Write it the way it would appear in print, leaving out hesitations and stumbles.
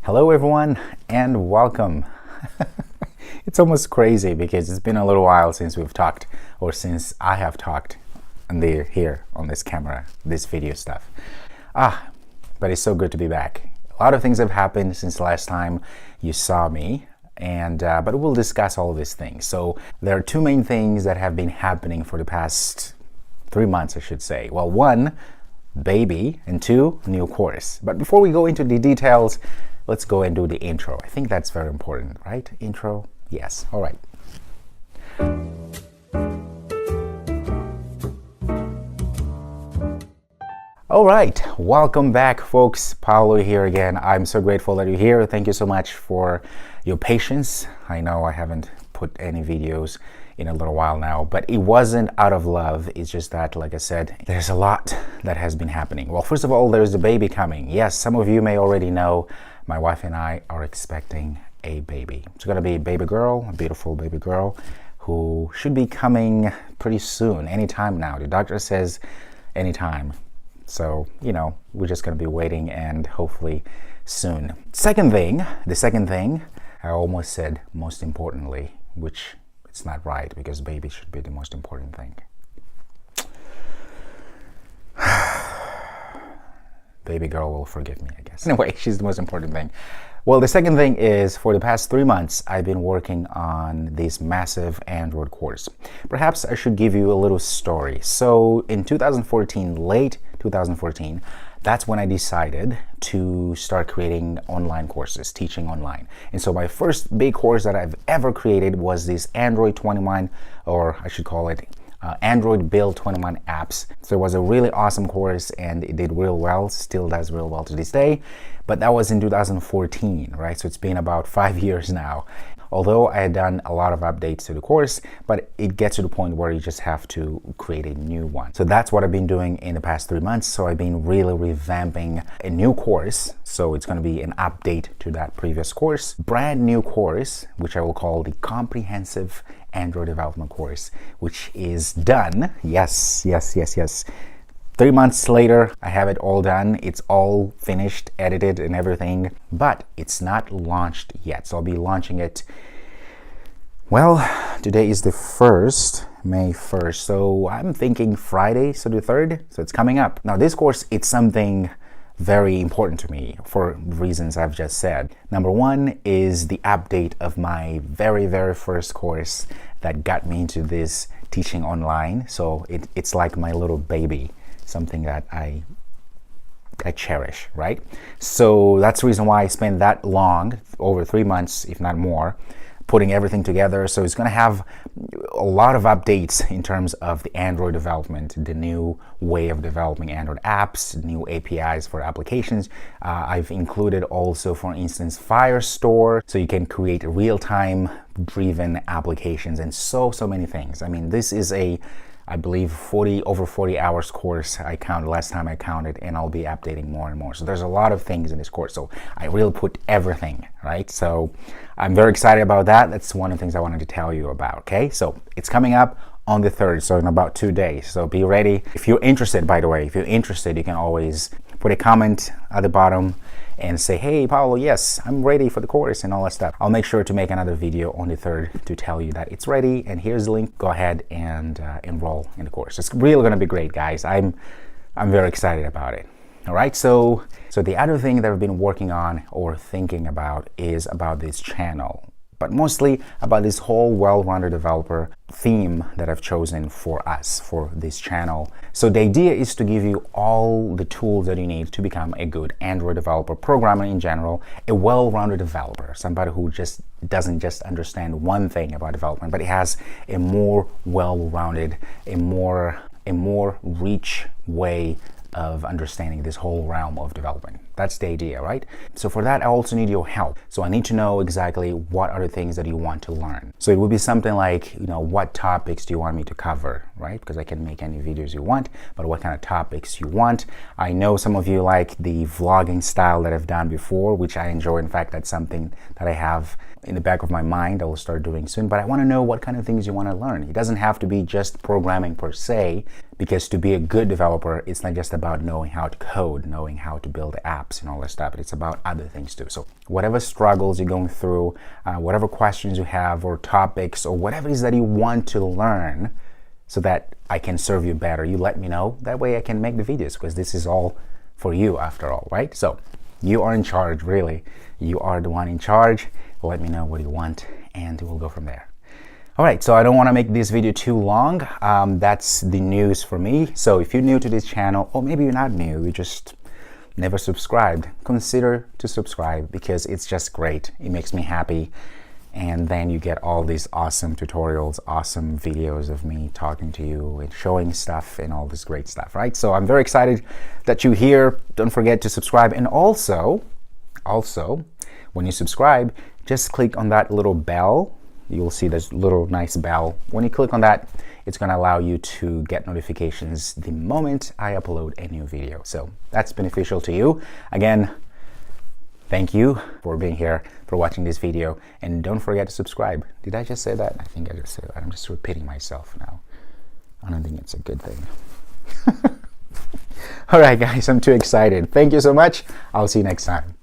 Hello everyone and welcome. It's almost crazy because it's been a little while since we've talked, or since I have talked here on this camera, this video stuff. But it's so good to be back. A lot of things have happened since the last time you saw me, and but we'll discuss all of these things. So there are two main things that have been happening for the past 3 months, I should say. Well, one, baby, and two, new course. But before we go into the details, let's go and do the intro. I think that's very important, right? Intro? Yes. All right. All right. Welcome back, folks. Paolo here again. I'm so grateful that you're here. Thank you so much for your patience. I know I haven't put any videos in a little while now, but it wasn't out of love. It's just that, like I said, there's a lot that has been happening. Well, first of all, there's the baby coming. Yes, some of you may already know my wife and I are expecting a baby. It's gonna be a baby girl, a beautiful baby girl who should be coming pretty soon, anytime now. The doctor says anytime. So, you know, we're just gonna be waiting and hopefully soon. The second thing, I almost said most importantly, which it's not right because baby should be the most important thing. Baby girl will forgive me, I guess. Anyway, she's the most important thing. Well, the second thing is, for the past 3 months, I've been working on this massive Android course. Perhaps I should give you a little story. So in 2014, late 2014, that's when I decided to start creating online courses, teaching online. And so my first big course that I've ever created was this Android 21, or I should call it Android Build 21 apps. So it was a really awesome course and it did real well, still does real well to this day. But that was in 2014, right? So it's been about 5 years now. Although I had done a lot of updates to the course, but it gets to the point where you just have to create a new one. So that's what I've been doing in the past 3 months. So I've been really revamping a new course. So it's going to be an update to that previous course, brand new course, which I will call the Comprehensive Android Development Course, which is done. Yes. 3 months later, I have it all done. It's all finished, edited and everything, but it's not launched yet. So I'll be launching it. Well, today is the 1st, May 1st. So I'm thinking Friday, so the 3rd. So it's coming up. Now this course, it's something very important to me for reasons I've just said. Number one is the update of my very first course that got me into this teaching online. So it's like my little baby, something that I cherish, right? So that's the reason why I spent that long, over 3 months, if not more, putting everything together. So it's going to have a lot of updates in terms of the Android development, the new way of developing Android apps, new APIs for applications. I've included also, for instance, Firestore, so you can create real-time driven applications and so many things. I mean, this is I believe over 40 hours course. I counted last time I counted, and I'll be updating more and more. So there's a lot of things in this course. So I really put everything, right? So I'm very excited about that. That's one of the things I wanted to tell you about, okay? So it's coming up on the 3rd, so in about 2 days. So be ready. If you're interested, by the way, if you're interested, you can always put a comment at the bottom and say, hey, Paolo, yes, I'm ready for the course and all that stuff. I'll make sure to make another video on the 3rd to tell you that it's ready, and here's the link. Go ahead and enroll in the course. It's really gonna be great, guys. I'm very excited about it. All right, so the other thing that I've been working on or thinking about is about this channel, but mostly about this whole well-rounded developer theme that I've chosen for us, for this channel. So the idea is to give you all the tools that you need to become a good Android developer, programmer in general, a well-rounded developer, somebody who just doesn't just understand one thing about development, but it has a more well-rounded, a more rich way of understanding this whole realm of development. That's the idea, right? So for that, I also need your help. So I need to know exactly what are the things that you want to learn. So it would be something like, you know, what topics do you want me to cover, right? Because I can make any videos you want, but what kind of topics you want. I know some of you like the vlogging style that I've done before, which I enjoy. In fact, that's something that I have in the back of my mind I will start doing soon, but I want to know what kind of things you want to learn. It doesn't have to be just programming per se, because to be a good developer, it's not just about knowing how to code, knowing how to build apps. apps and all that stuff, but it's about other things too. So whatever struggles you're going through, whatever questions you have or topics or whatever it is that you want to learn so that I can serve you better, you let me know. That way I can make the videos, because this is all for you after all, right? So you are in charge, really. You are the one in charge. Let me know what you want and we'll go from there. All right, so I don't want to make this video too long. That's the news for me. So if you're new to this channel, or maybe you're not new, you just never subscribed, consider to subscribe, because it's just great. It makes me happy. And then you get all these awesome tutorials, awesome videos of me talking to you and showing stuff and all this great stuff, right? So I'm very excited that you're here. Don't forget to subscribe. And also, when you subscribe, just click on that little bell. You'll see this little nice bell. When you click on that, it's going to allow you to get notifications the moment I upload a new video. So that's beneficial to you. Again, thank you for being here, for watching this video, and don't forget to subscribe. Did I just say that? I think I just said that. I'm just repeating myself now. I don't think it's a good thing. All right, guys, I'm too excited. Thank you so much. I'll see you next time.